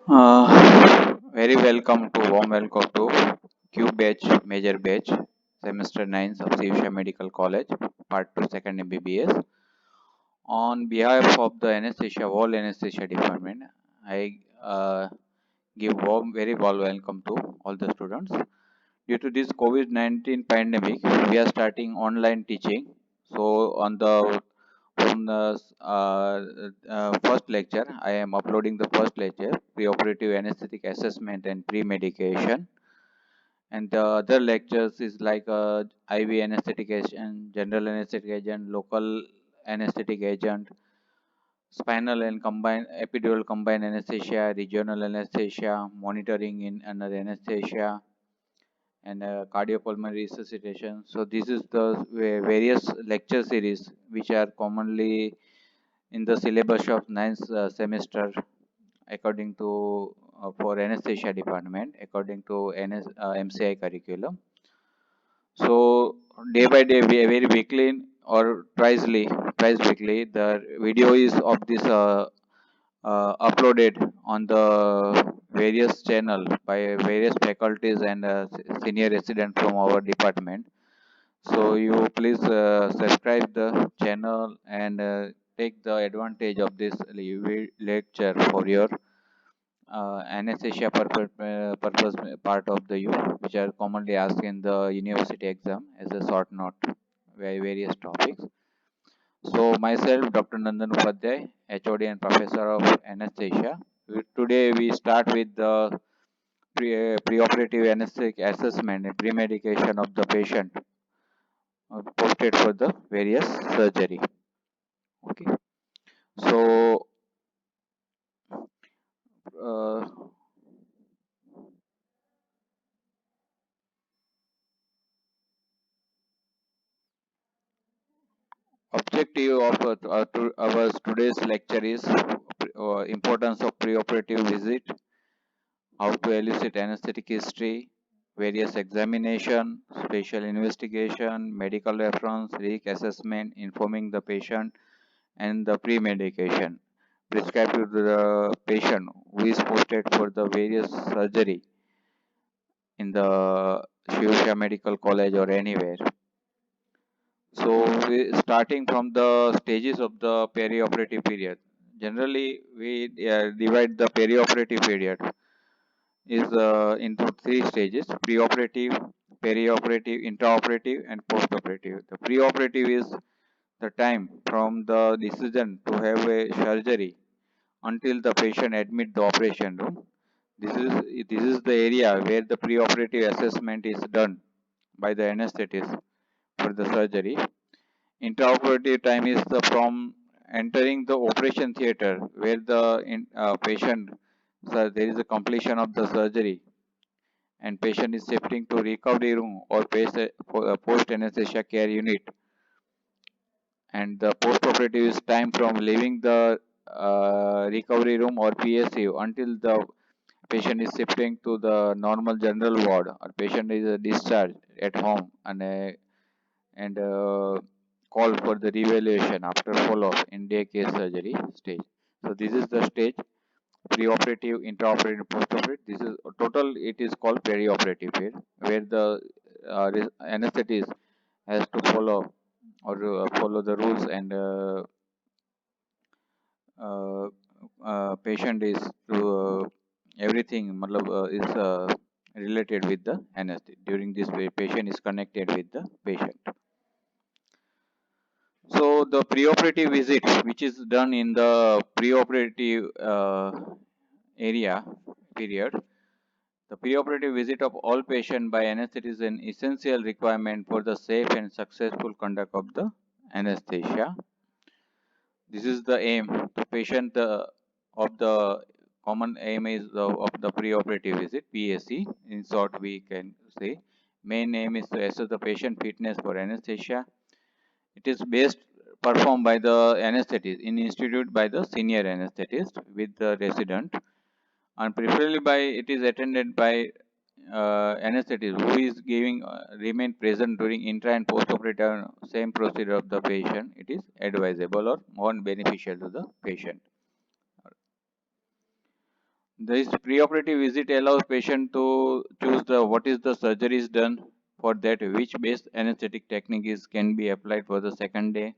Very warm welcome to Q batch, major batch, semester 9 of Sivsha Medical College, part 2, second MBBS. On behalf of the anesthesia, whole anesthesia department, I give very warm welcome to all the students. Due to this COVID-19 pandemic, we are starting online teaching. So on the from the first lecture, I am uploading the first lecture, preoperative anesthetic assessment and pre-medication. And the other lectures is like IV anesthetic agent, general anesthetic agent, local anesthetic agent, spinal and combined epidural combined anesthesia, regional anesthesia, monitoring in under anesthesia, and cardiopulmonary resuscitation. So this is the various lecture series which are commonly in the syllabus of ninth semester according to for anesthesia department according to MCI curriculum. So day by day, very weekly or twice weekly, the video is of this uploaded on the various channel by various faculties and senior resident from our department. So you please subscribe the channel and take the advantage of this lecture for your anesthesia purpose part of the U, which are commonly asked in the university exam as a short note, various topics. So myself, Dr. Nandan Upadhyay, HOD and Professor of Anesthesia. Today we start with the preoperative anesthetic assessment and pre-medication of the patient posted for the various surgery. Okay. So uh, objective of our today's lecture is importance of preoperative visit, how to elicit anesthetic history, various examination, special investigation, medical reference, risk assessment, informing the patient, and the pre-medication prescribed to the patient who is posted for the various surgery in the Shivsha Medical College or anywhere. So starting from the stages of the perioperative period. Generally, we divide the perioperative period is into three stages: preoperative, perioperative, intraoperative, and postoperative. The preoperative is the time from the decision to have a surgery until the patient admit the operation room. This is the area where the preoperative assessment is done by the anesthetist for the surgery. Intraoperative time is the from entering the operation theater where the patient, so there is a completion of the surgery and patient is shifting to recovery room or post anesthesia care unit, and the post-operative is time from leaving the recovery room or PSU until the patient is shifting to the normal general ward or patient is discharged at home and call for the revaluation after follow-up in day case surgery stage. So this is the stage: preoperative, intraoperative, postoperative. This is total. It is called perioperative period, where the anesthetist has to follow or follow the rules and uh, patient is to everything is related with the anesthetic. During this patient is connected with the patient. So the preoperative visit, which is done in the preoperative area period, the preoperative visit of all patients by anesthetist is an essential requirement for the safe and successful conduct of the anesthesia. This is the aim. The patient of the common aim is of the preoperative visit, PSC. In short, we can say main aim is to assess the patient fitness for anesthesia. It is based performed by the anesthetist in institute by the senior anesthetist with the resident, and preferably by it is attended by anesthetist who is giving remain present during intra and postoperative same procedure of the patient. It is advisable or more beneficial to the patient. This preoperative visit allows patient to choose the what is the surgery is done for that, which best anesthetic technique is can be applied for the second day.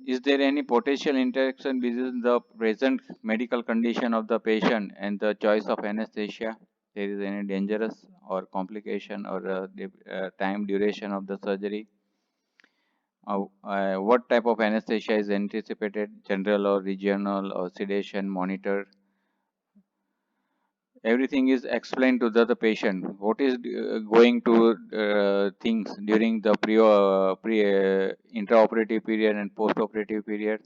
Is there any potential interaction between the present medical condition of the patient and the choice of anesthesia? There is any dangerous or complication or time duration of the surgery? What type of anesthesia is anticipated, general or regional or sedation monitor? Everything is explained to the patient. What is going to things during the intraoperative period and postoperative period.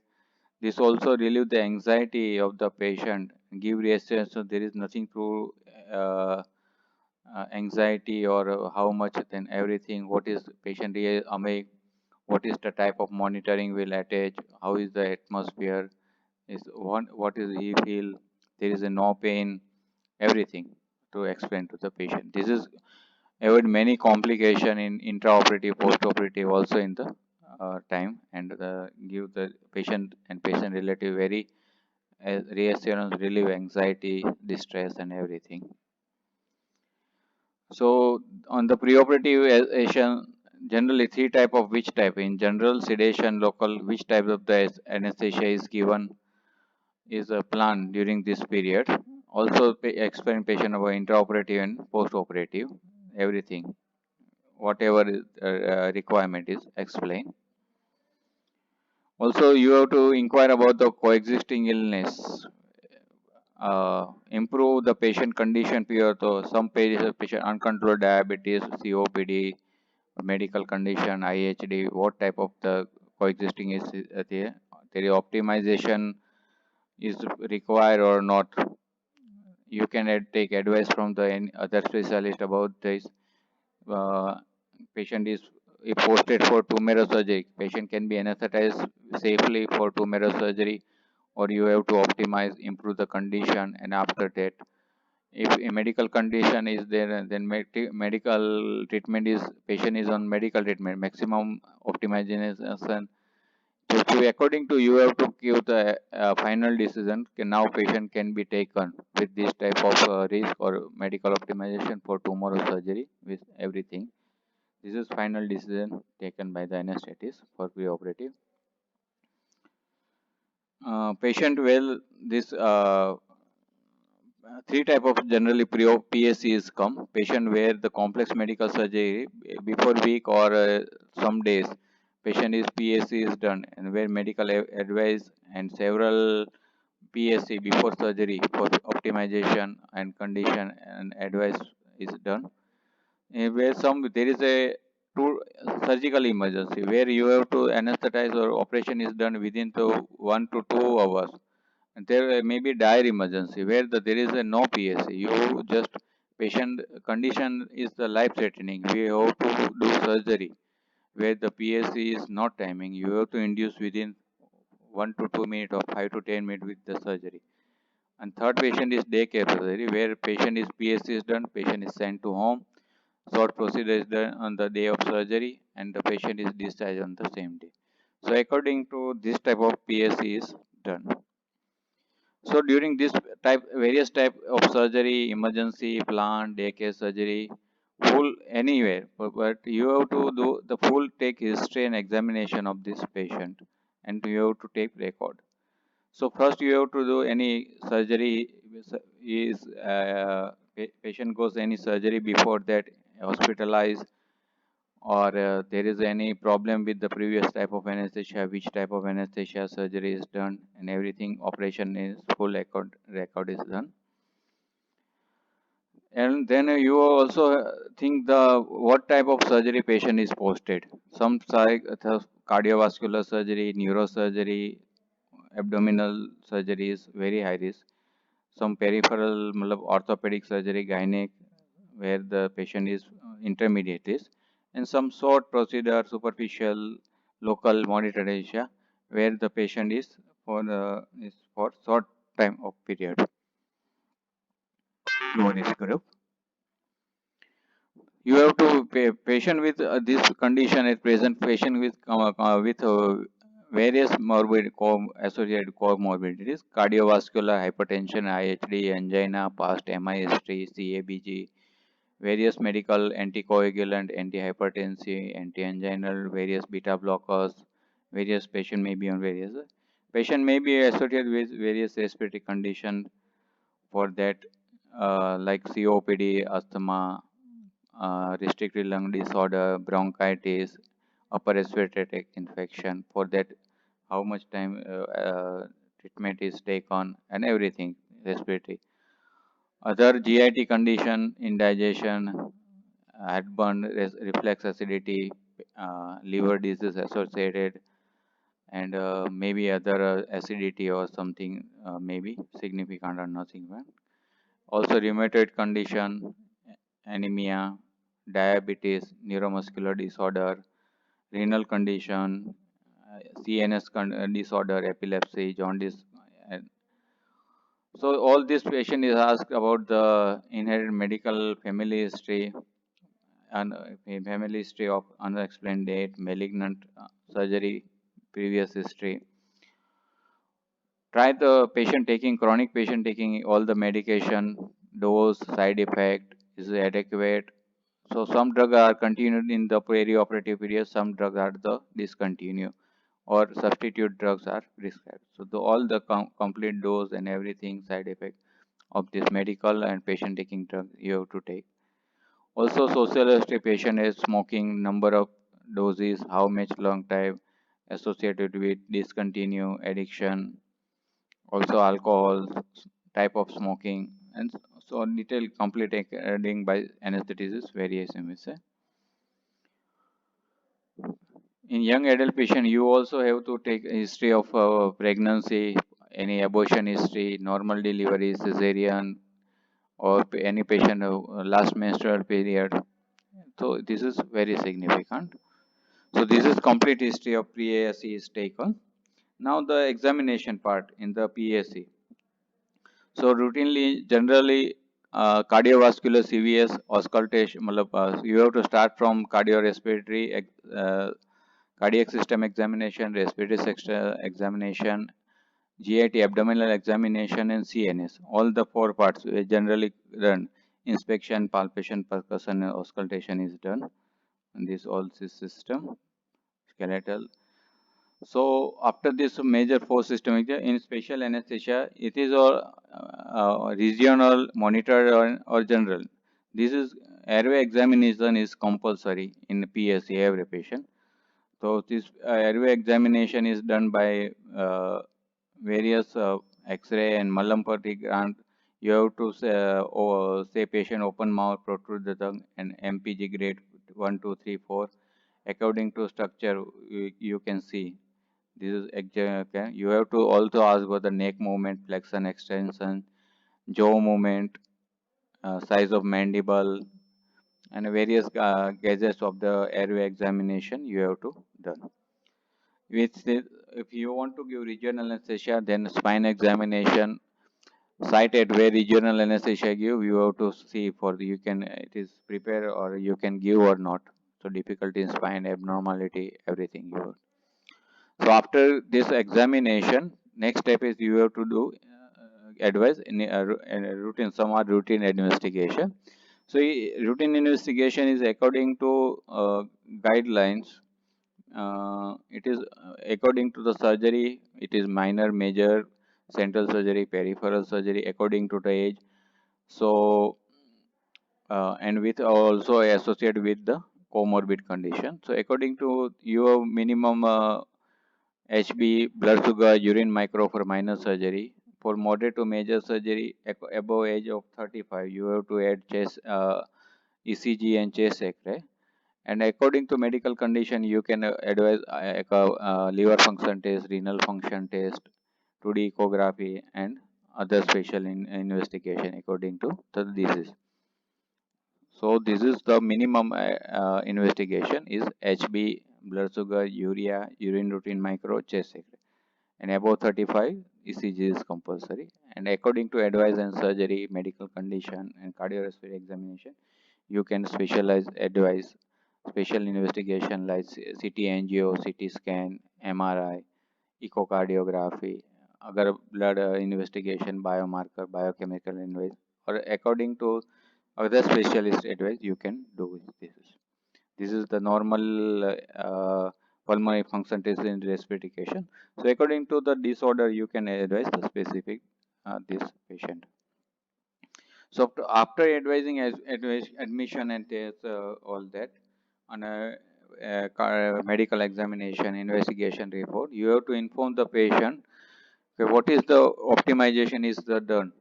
This also relieve the anxiety of the patient, give reassurance so there is nothing to uh, anxiety or how much then everything. What is patient awake? What is the type of monitoring will attach? How is the atmosphere? Is what is he feel? There is a no pain. Everything to explain to the patient. This is avoid many complication in intraoperative, postoperative also in the time and give the patient and patient relative very reassurance, relieve anxiety, distress and everything. So on the preoperative sedation, generally three type of which type in general sedation, local, which type of the anesthesia is given is a plan during this period. Also explain patient about intraoperative and postoperative everything whatever is, requirement is explained. Also, you have to inquire about the coexisting illness. Improve the patient condition period. So some patient uncontrolled diabetes, COPD, medical condition, IHD. What type of the coexisting is there? There is optimization is required or not. You can take advice from the other specialist about this. Uh, Patient is if posted for tumor surgery, patient can be anesthetized safely for tumor surgery, or you have to optimize, improve the condition, and after that, if a medical condition is there, then medical treatment is patient is on medical treatment, maximum optimization. So according to you have to give the final decision. Now patient can be taken with this type of risk or medical optimization for tumor surgery with everything. This is final decision taken by the anesthetist for preoperative. Patient well, this three type of generally pre-op PSCs come. Patient where the complex medical surgery before week or some days, patient is PSC is done and where medical advice and several PSC before surgery for optimization and condition and advice is done. Where some there is a two surgical emergency where you have to anesthetize or operation is done within the 1 to 2 hours. And there may be dire emergency where there is a no PSC. You just patient condition is the life threatening. We have to do surgery where the PSC is not timing. You have to induce within 1 to 2 minutes or 5 to 10 minutes with the surgery. And third patient is daycare surgery where patient is PSC is done, patient is sent to home. Short procedure is done on the day of surgery and the patient is discharged on the same day. So according to this type of PSC is done. So during this type, various type of surgery, emergency, plan, daycare surgery, full anywhere, but you have to do the full take history and examination of this patient, and you have to take record. So first you have to do any surgery is patient goes any surgery before that hospitalized or there is any problem with the previous type of anesthesia, which type of anesthesia surgery is done and everything operation is full record is done. And then you also think the what type of surgery patient is posted. Some cardiovascular surgery, neurosurgery, abdominal surgery is very high risk. Some peripheral orthopedic surgery, gynec, where the patient is intermediate risk, and some short procedure, superficial, local monitor anesthesia, where the patient is for short time of period. Low risk group. You have to patient with this condition at present patient with various associated comorbidities, cardiovascular, hypertension, IHD, angina, past MI history, CABG, various medical anticoagulant, antihypertensive, antianginal, various beta blockers, various patient may be on various. Patient may be associated with various respiratory conditions for that, like COPD, asthma, restricted lung disorder, bronchitis, upper respiratory tract infection. For that, how much time treatment is taken and everything respiratory. Other GIT condition, indigestion, heartburn, reflex acidity, liver disease associated, and maybe other acidity or something, maybe significant or nothing. Also rheumatoid condition, anemia, diabetes, neuromuscular disorder, renal condition, CNS disorder, epilepsy, jaundice. And so all this patient is asked about the inherent medical family history and family history of unexplained date, malignant surgery, previous history. Try the patient taking, chronic patient taking all the medication, dose, side effect, is it adequate. So some drugs are continued in the perioperative period, some drugs are the discontinue or substitute drugs are prescribed. So all the complete dose and everything, side effect of this medical and patient taking drug you have to take. Also social history, patient is smoking, number of doses, how much long time associated with discontinue, addiction, also alcohol, type of smoking, and so detailed complete recording by anesthetist various MSA. In young adult patient, you also have to take a history of pregnancy, any abortion history, normal delivery, cesarean, or any patient last menstrual period. So this is very significant. So this is complete history of pre-ASC is taken. Now the examination part in the PAC. So routinely, generally, cardiovascular CVS auscultation, you have to start from cardiorespiratory, cardiac system examination, respiratory system examination, GIT abdominal examination, and CNS. All the four parts generally done. Inspection, palpation, percussion, and auscultation is done. And this all system, skeletal. So after this major four system in special anesthesia, it is all regional, monitored, or general. This is airway examination is compulsory in PSC every patient. So this airway examination is done by various X-ray and Mallampati grant. You have to say patient open mouth, protrude the tongue, and MPG grade 1, 2, 3, 4. According to structure, you can see. This is okay. You have to also ask for the neck movement, flexion, extension, jaw movement, size of mandible, and various gadgets of the airway examination you have to done. If you want to give regional anesthesia, then spine examination, site at where regional anesthesia give, you have to see for you can it is prepare or you can give or not. So difficulty in spine, abnormality, everything you have. So after this examination, next step is you have to do advice in a routine, some are routine investigation. So routine investigation is according to guidelines. It is according to the surgery. It is minor, major, central surgery, peripheral surgery according to the age. So and with also associated with the comorbid condition. So according to your minimum HB, blood sugar, urine micro for minor surgery. For moderate to major surgery above age of 35, you have to add chest ECG and chest X-ray. And according to medical condition, you can advise liver function test, renal function test, 2D echography, and other special investigation according to the disease. So this is the minimum investigation is HB, blood sugar, urea, urine routine micro, chest X-ray. And above 35, ECG is compulsory. And according to advice and surgery, medical condition, and cardiovascular examination, you can specialize advice, special investigation like CT angio, CT scan, MRI, echocardiography, agar blood investigation, biomarker, biochemical advice, or according to other specialist advice, you can do this. This is the normal pulmonary function test in respiration. So according to the disorder, you can advise the specific this patient. So after advising admission and test, all that on a medical examination, investigation report, you have to inform the patient, okay, what is the optimization is the done,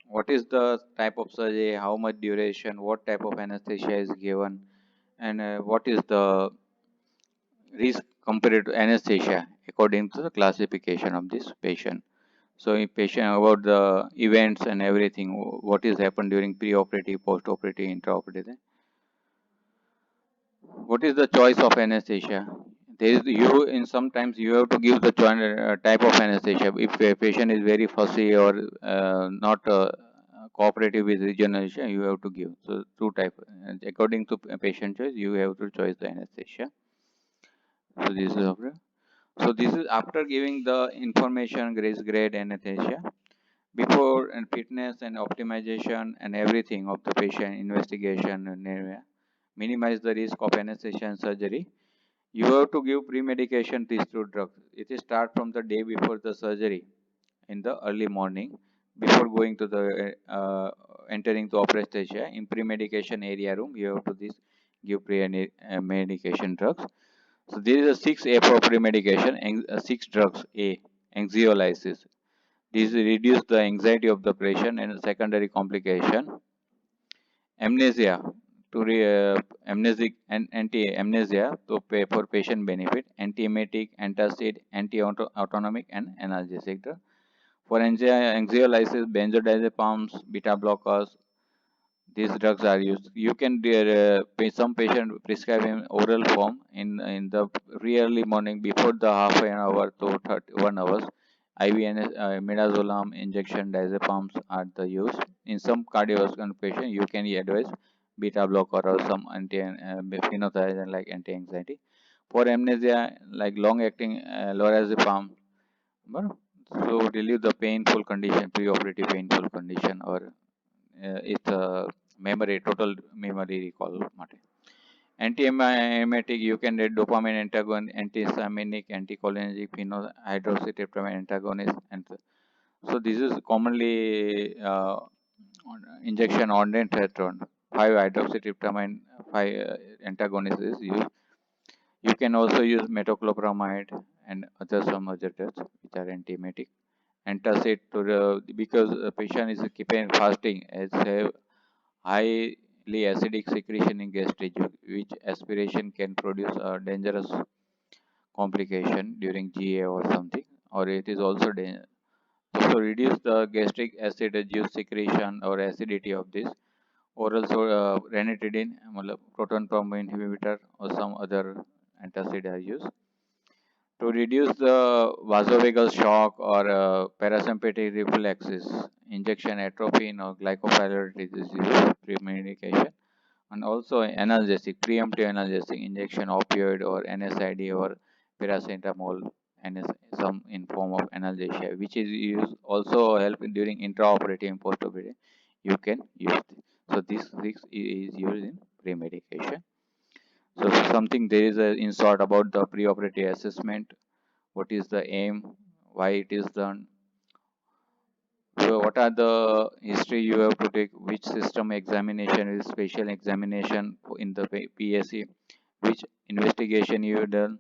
what is the type of surgery, how much duration, what type of anesthesia is given, and what is the risk compared to anesthesia according to the classification of this patient. So in patient about the events and everything, what is happened during pre-operative, post-operative, intraoperative. What is the choice of anesthesia? There is you in sometimes you have to give the type of anesthesia. If a patient is very fussy or not cooperative with regional anesthesia, you have to give. So two type. According to patient choice, you have to choose the anesthesia. So this is after. So this is after giving the information, grace grade anesthesia. Before and fitness and optimization and everything of the patient investigation and minimize the risk of anesthesia and surgery. You have to give pre-medication these two drugs. It is start from the day before the surgery in the early morning before going to the entering the operation in pre-medication area room. You have to this give pre-medication drugs. So there is a 6 A for pre-medication, 6 drugs. A, anxiolysis. This reduce the anxiety of the patient and secondary complication. Amnesia, to amnesic and anti-amnesia to pay for patient benefit. Antiemetic, antacid, anti-autonomic, and analgesic drug. For anxiolysis, benzodiazepines, beta blockers, these drugs are used. You can some patient prescribe in oral form in the early morning before the half an hour to 1 hours. IV and midazolam injection diazepams are the use. In some cardiovascular patient, you can advise beta blocker or some phenothiazide like anti-anxiety. For amnesia, like long-acting lorazepam, so relieve the painful condition, pre-operative painful condition, or it's a memory, total memory recall. Anti-emetic, you can read dopamine antagonist, antihistaminic, anticholinergic, hydroxytryptamine antagonist, and so this is commonly injection ondansetron. 5-hydroxytryptamine 5 antagonist is used. You can also use metoclopramide and some other drugs which are antiemetic. Antacid to the because the patient is keeping fasting, it's a highly acidic secretion in gastric, which aspiration can produce a dangerous complication during GA or something, or it is also dangerous. So reduce the gastric acid juice secretion or acidity of this. Oral ranitidine, proton pump inhibitor, or some other antacid are used. To reduce the vasovagal shock or parasympathetic reflexes, injection atropine or glycopyrrolate is used pre-medication, and also analgesic, preemptive analgesic, injection opioid or NSAID or paracetamol, and some in form of analgesia, which is used also help during intraoperative and postoperative. You can use this. So this is used in pre-medication. So something there is a in short about the preoperative assessment. What is the aim? Why it is done? So what are the history you have to take? Which system examination is special examination in the PSC? Which investigation you have done?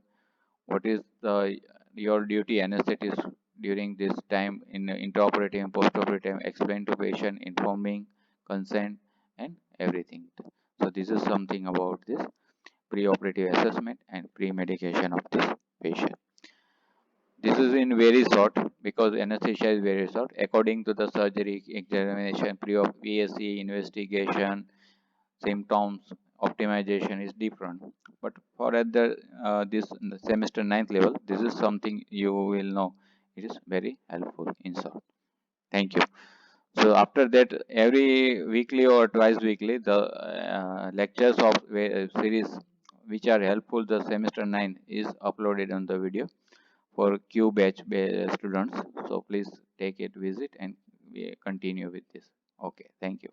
What is the your duty anesthetist during this time in intraoperative and postoperative? Explain to patient, informing, consent, and everything. So this is something about this preoperative assessment and pre-medication of this patient. This is in very short because anesthesia is very short. According to the surgery examination, pre-op PSC investigation, symptoms, optimization is different. But for at the this semester 9th level, this is something you will know. It is very helpful in short. Thank you. So after that, every weekly or twice weekly, the lectures of series which are helpful the semester 9 is uploaded on the video. for Q batch students. So please take it visit and we continue with this. Okay, thank you.